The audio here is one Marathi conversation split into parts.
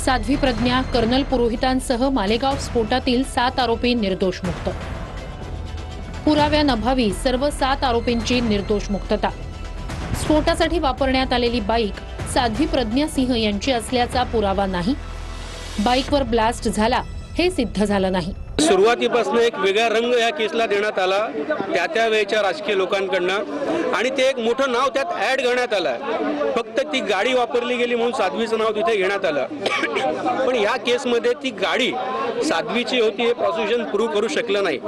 साध्वी प्रज्ञा, कर्नल पुरोहितांसह मालेगाव स्फोटातील 7 आरोपी निर्दोष मुक्त। पुराव्याअभावी सर्व 7 आरोपींची निर्दोष मुक्तता। स्फोटासाठी वापरण्यात आलेली बाईक साध्वी प्रज्ञा सिंह यांची असल्याचा पुरावा नाही। बाईकवर ब्लास्ट झाला हे सिद्ध झालं नाही। सुरुवातीपासून एक वेगळा रंग या केसला देण्यात आला त्या वेळच्या राजकीय लोकांकडून आणि ते एक मोठं नाव त्यात ऍड करण्यात आलं। फक्त ती गाडी वापरली गेली म्हणून साध्वीचं नाव तिथे घेण्यात आलं, पण या केसमध्ये ती गाडी साध्वीची होती हे प्रॉसिक्युशन प्रूव्ह करू शकलं नाही।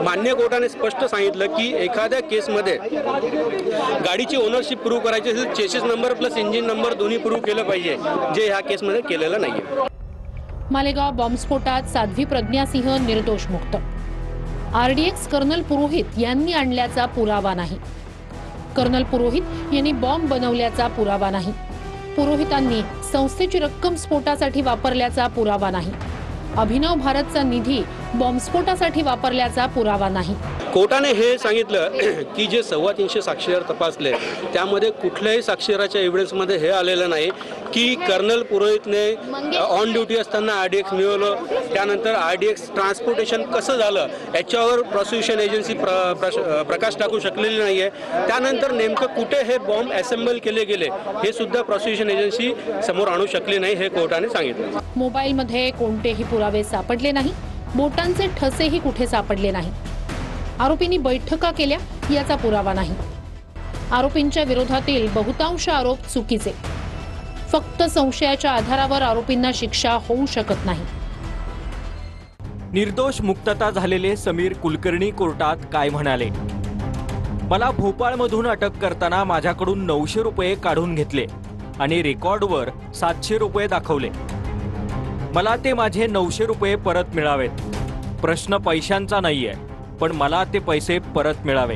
मान्य कोर्टाने स्पष्ट सांगितलं की एखाद्या केसमध्ये गाडीची ओनरशिप प्रूव्ह करायची असेल chassis number plus engine number दोन्ही प्रूव्ह केलं पाहिजे, जे ह्या केसमध्ये केलेलं नाहीये। मालेगाव बॉम्बस्फोटात साध्वी प्रज्ञा सिंह निर्दोष मुक्त। आरडीएक्स कर्नल पुरोहित यांनी आणल्याचा पुरावा नाही। कर्नल पुरोहित यांनी बॉम्ब बनवल्याचा पुरावा नाही। पुरोहितांनी संस्थेची रक्कम स्फोटासाठी वापरल्याचा पुरावा नाही। अभिनव भारतचा निधी बॉम्बस्फोटासाठी वापरल्याचा पुरावा नाही। कोर्टाने हे सांगितलं की जे 325 साक्षीदार तपासले त्यामध्ये कुठल्याही साक्षीदाराच्या एव्हिडन्समध्ये हे आलेलं नाही की कर्नल पुरोहितने ऑन ड्युटी असताना आरडीएक्स मिळवलं, त्यानंतर आरडीएक्स ट्रान्सपोर्टेशन कसं झालं याच्यावर प्रॉसिक्युशन एजन्सी प्रकाश टाकू शकलेली नाहीये। त्यानंतर नेमकं कुठे हे बॉम्ब असेंबल केले गेले हे सुद्धा प्रॉसिक्युशन एजन्सी समोर आणू शकली नाही, हे कोर्टाने सांगितलं। मोबाईलमध्ये कोणतेही पुरावे सापडले नाही, बोटांचे ठसेही कुठे सापडले नाही। आरोपींनी बैठका केल्या याचा पुरावा नाही। आरोपींच्या विरोधातील बहुतांश आरोप चुकीचे। फक्त संशयाच्या आधारावर आरोपींना शिक्षा होऊ शकत नाही। निर्दोष मुक्तता झालेले समीर कुलकर्णी कोर्टात काय म्हणाले? मला भोपाळमधून अटक करताना माझ्याकडून 900 रुपये काढून घेतले आणि रेकॉर्डवर 700 रुपये दाखवले। मला ते माझे 900 रुपये परत मिळावेत। प्रश्न पैशांचा नाहीये, पण मला ते पैसे परत मिळावे।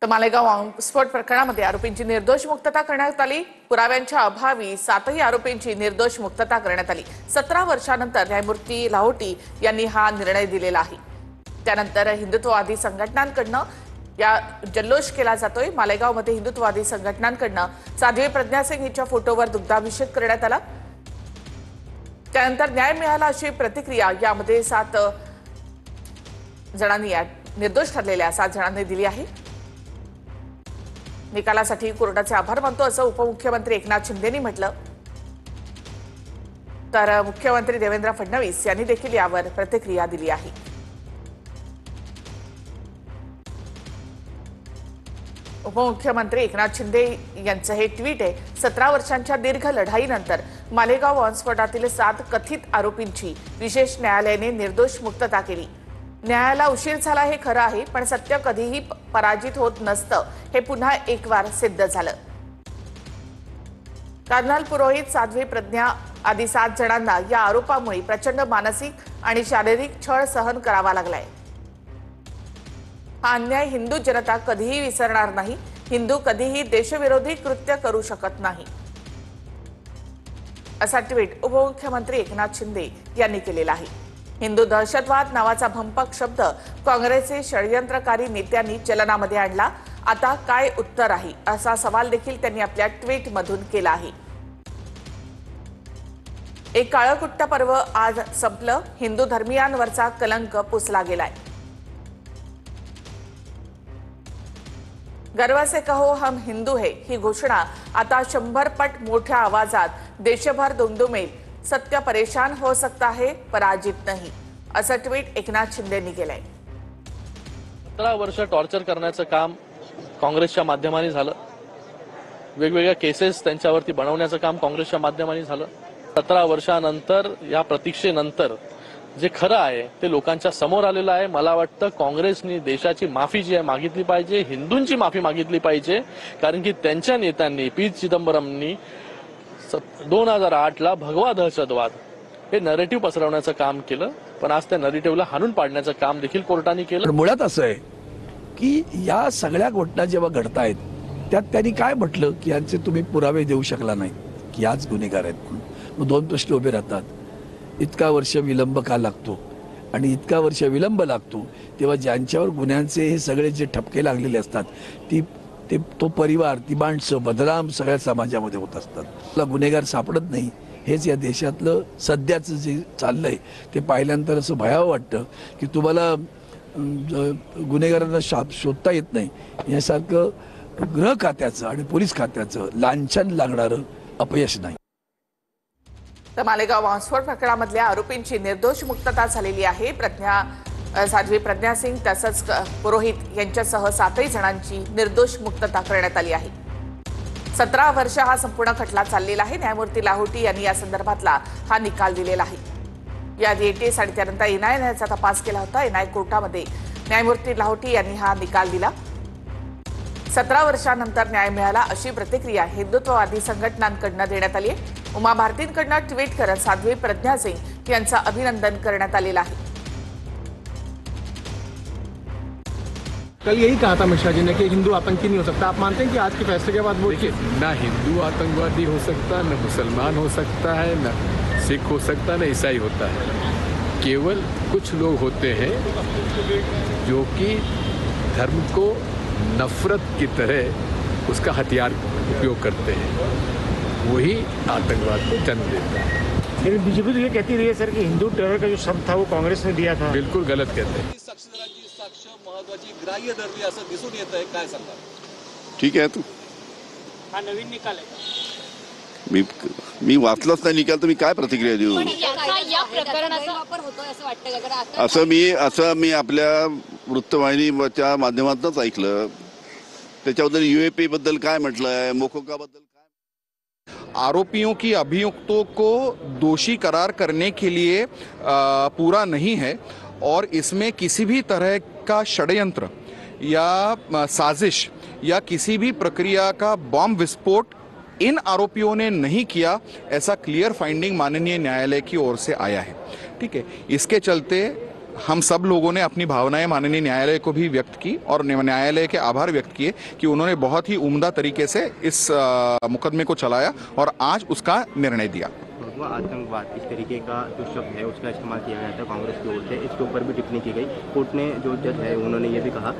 तर मालेगाव बॉम्बस्फोट प्रकरणामध्ये आरोपींची निर्दोष मुक्तता करण्यात आली। पुराव्यांच्या अभावी 7ही आरोपींची निर्दोष मुक्तता करण्यात आली। 17 वर्षांनंतर न्यायमूर्ती लाहोटी यांनी हा निर्णय दिलेला आहे। त्यानंतर हिंदुत्ववादी संघटनांकडनं या जल्लोष केला जातोय। मालेगावमध्ये हिंदुत्ववादी संघटनांकडनं साध्वी प्रज्ञा सिंह हिच्या फोटोवर दुग्धाभिषेक करण्यात आला। त्यानंतर न्याय मिळाला अशी प्रतिक्रिया यामध्ये 7 जणांनी निर्दोष ठरलेल्या 7 जणांनी दिली आहे। निकालासाठी कोर्टाचे आभार मानतो असं उपमुख्यमंत्री एकनाथ शिंदेंनी म्हटलं, तर मुख्यमंत्री देवेंद्र फडणवीस यांनी देखील यावर प्रतिक्रिया दिली आहे। उपमुख्यमंत्री एकनाथ शिंदे यांचं हे ट्विट आहे। 17 वर्षांच्या दीर्घ लढाईनंतर मालेगाव बॉम्बस्फोटातील 7 कथित आरोपींची विशेष न्यायालयाने निर्दोष मुक्तता केली। न्यायाला उशीर झाला हे खरं आहे, पण सत्य कधीही पराजित होत नसतं हे पुन्हा एक वार सिद्ध झालं। कर्नल पुरोहित, साध्वी प्रज्ञा आदी 7 जणांना या आरोपामुळे प्रचंड मानसिक आणि शारीरिक छळ सहन करावा लागलाय। हा अन्याय हिंदू जनता कधीही विसरणार नाही। हिंदू कधीही देशविरोधी कृत्य करू शकत नाही, असा ट्विट उपमुख्यमंत्री एकनाथ शिंदे यांनी केलेला आहे। हिंदू दहशतवाद नावाचा भंपक शब्द काँग्रेसचे षडयंत्रकारी नेत्यांनी चलनामध्ये आणला। आता काय उत्तर आहे असा सवाल देखील त्यांनी आपल्या ट्विटमधून केला आहे। एक काळकुट्ट पर्व आज संपलं। हिंदू धर्मीयांवरचा कलंक पुसला गेलाय। गर्व से कहो हम हिंदू है ही घोषणा आता 100 पट मोठ्या आवाजात देशभर दुमदुमेल। सत्य परेशान हो सकता है, पराजित नहीं, असं ट्विट एकनाथ शिंदेंनी केलंय। 17 वर्ष टॉर्चर करण्याचं काम काँग्रेसच्या माध्यमाने झालं। वेगवेगळ्या केसेस त्यांच्यावरती बनवण्याचं काम काँग्रेसच्या माध्यमाने झालं। 17 वर्षानंतर या प्रतीक्षेनंतर जे खरं आहे ते लोकांच्या समोर आलेलं आहे। मला वाटतं काँग्रेसने देशाची माफी जी आहे मागितली पाहिजे, हिंदूंची माफी मागितली पाहिजे, कारण की त्यांच्या नेत्यांनी पी चिदंबरमनी 2008ला भगवा दहशतवाद हे नरेटिव्ह पसरवण्याचं काम केलं, पण आज त्या नरेटिव्हला हाणून पाडण्याचं काम देखील कोर्टाने केलं। मुळात असं आहे की या सगळ्या घटना जेव्हा घडतायत त्यात त्यांनी काय म्हटलं की यांचे तुम्ही पुरावे देऊ शकला नाही की आज गुन्हेगार आहेत म्हणून। मग 2 प्रश्न उभे राहतात, इतका वर्ष विलंब का लागतो आणि इतका वर्ष विलंब लागतो तेव्हा ज्यांच्यावर गुन्ह्यांचे हे सगळे जे ठपके लागलेले असतात ती तो परिवार, ती माणसं बदनाम सगळ्या समाजामध्ये होत असतात. आपला गुन्हेगार सापडत नाही. हेच या देशातलं सध्याचं जे चाललंय ते पाहिल्यानंतर असं भयावं वाटतं की तुम्हाला गुन्हेगारांना शोधता येत नाही. यासारखं गृह खात्याचं आणि पोलीस खात्याचं लांछन लागणारं अपयश नाही. तर मालेगाव बॉम्बस्फोट प्रकरणामधल्या आरोपींची निर्दोष मुक्तता झालेली आहे. साध्वी प्रज्ञा सिंग तसंच पुरोहित यांच्यासह 7 जणांची निर्दोष मुक्तता करण्यात आली आहे. 17 वर्ष हा संपूर्ण खटला चाललेला आहे. न्यायमूर्ती लाहोटी यांनी या संदर्भातला हा निकाल दिलेला आहे. याआधी एटीएस आणि त्यानंतर एनआयएने याचा तपास केला होता. एनआय कोर्टामध्ये न्यायमूर्ती लाहोटी यांनी हा निकाल दिला. 17 वर्षांनंतर न्याय मिळाला अशी प्रतिक्रिया हिंदुत्ववादी संघटनांकडून देण्यात आली आहे. उमा भारतींकडून ट्विट करत साध्वी प्रज्ञा सिंग यांचं अभिनंदन करण्यात आलेलं आहे. कल यही कहा था मिश्रा जी ने कि हिंदू आतंकी नहीं हो सकता. आप मानते हैं कि आज के फैसले के बाद वो ना हिंदू आतंकवादी हो सकता, न मुसलमान हो सकता है, न सिख हो सकता, न ईसाई होता है. केवल कुछ लोग होते हैं जो कि धर्म को नफरत की तरह उसका हथियार उपयोग करते हैं. वही आतंकवाद को जन्म देता है. लेकिन बीजेपी तो ये कहती रही है सर कि हिंदू टेरर का जो शब्द था वो काँग्रेस ने दिया था. बिल्कुल गलत कहते हैं. साक्षीदारांची साक्ष महत्वाची ग्राह्य धरली असं दिसून येत आहे. काय सांगता? ठीक आहे. तू हा नवीन निकाल आहे. मी वाचलाच नाही निकाल तर मी काय प्रतिक्रिया देऊ. असं मी आपल्या वृत्तवाहिनीच्या माध्यमातूनच ऐकलं. त्याच्याबद्दल यूएपी बद्दल काय म्हटलंय, मोकोका बद्दल काय. आरोपियों की अभियुक्तों को दोषी करार करने के लिए पूरा नहीं है और इसमें किसी भी तरह का षड्यंत्र या साजिश या किसी भी प्रक्रिया का बॉम्ब विस्फोट इन आरोपियों ने नहीं किया, ऐसा क्लियर फाइंडिंग माननीय न्यायालय की ओर से आया है. ठीक है, इसके चलते हम सब लोगों ने अपनी भावनाएं माननीय न्यायालय को भी व्यक्त की और न्यायालय के आभार व्यक्त किए कि उन्होंने बहुत ही उम्दा तरीके से इस मुकदमे को चलाया और आज उसका निर्णय दिया. आतंकवाद इस तरीके का जो शब्द है उसका इस्तेमाल किया गया था कांग्रेस की ओर से, इसके ऊपर भी टिप्पणी की गई. कोर्ट ने जो जज है उन्होंने ये भी कहा